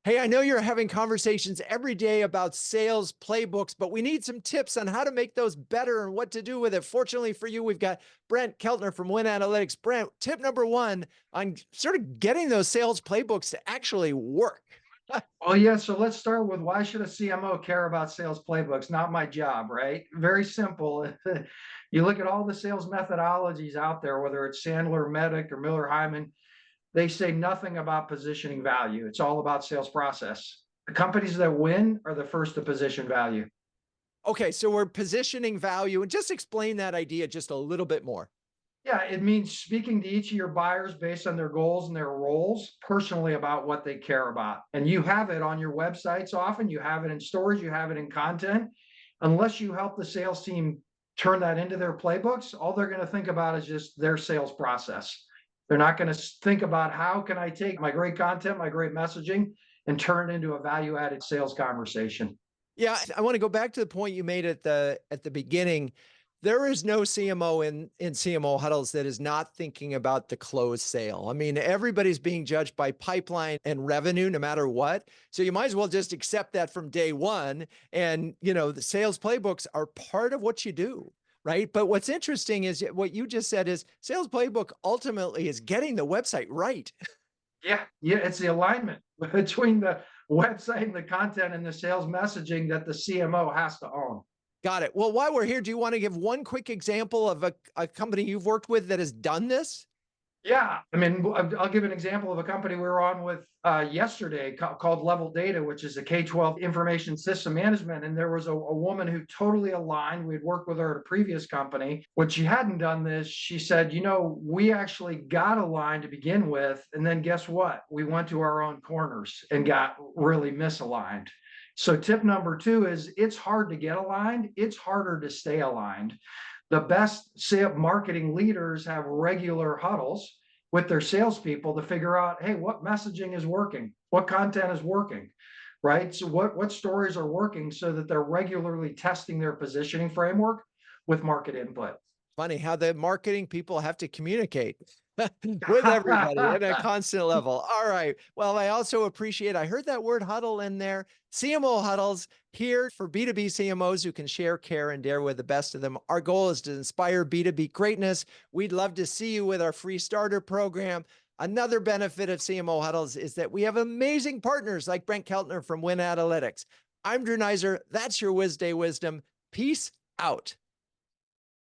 Hey, I know you're having conversations every day about sales playbooks, but we need some tips on how to make those better and what to do with it. Fortunately for you, we've got Brent Keltner from Winalytics. Brent, tip number one on sort of getting those sales playbooks to actually work. Well, yeah, so let's start with why should a CMO care about sales playbooks? Not my job, right? Very simple. You look at all the sales methodologies out there, whether it's Sandler, Medic, or Miller Hyman, they say nothing about positioning value. It's all about sales process. The companies that win are the first to position value. Okay, so we're positioning value and just explain that idea just a little bit more. Yeah, it means speaking to each of your buyers based on their goals and their roles personally about what they care about. And you have it on your websites often, you have it in stories, you have it in content. Unless you help the sales team turn that into their playbooks, all they're going to think about is just their sales process. They're not going to think about how can I take my great content, my great messaging, and turn it into a value added sales conversation. Yeah, I want to go back to the point you made at the beginning. There is no CMO in CMO huddles that is not thinking about the closed sale. I mean, everybody's being judged by pipeline and revenue no matter what. So you might as well just accept that from day one. And, the sales playbooks are part of what you do, right? But what's interesting is what you just said is sales playbook ultimately is getting the website right. Yeah, yeah, it's the alignment between the website and the content and the sales messaging that the CMO has to own. Got it. Well, while we're here, do you want to give one quick example of a company you've worked with that has done this? Yeah, I mean, I'll give an example of a company we were on with yesterday called Level Data, which is a K-12 information system management. And there was a woman who totally aligned. We had worked with her at a previous company. When she hadn't done this, she said, we actually got aligned to begin with. And then guess what? We went to our own corners and got really misaligned. So tip number two is it's hard to get aligned. It's harder to stay aligned. The best marketing leaders have regular huddles with their salespeople to figure out, hey, what messaging is working, what content is working, right? So what stories are working so that they're regularly testing their positioning framework with market input. Funny how the marketing people have to communicate with everybody at a constant level. All right. Well, I also appreciate, I heard that word huddle in there. CMO huddles here for B2B CMOs who can share, care, and dare with the best of them. Our goal is to inspire B2B greatness. We'd love to see you with our free starter program. Another benefit of CMO huddles is that we have amazing partners like Brent Keltner from Winalytics. I'm Drew Neiser. That's your Wednesday wisdom. Peace out.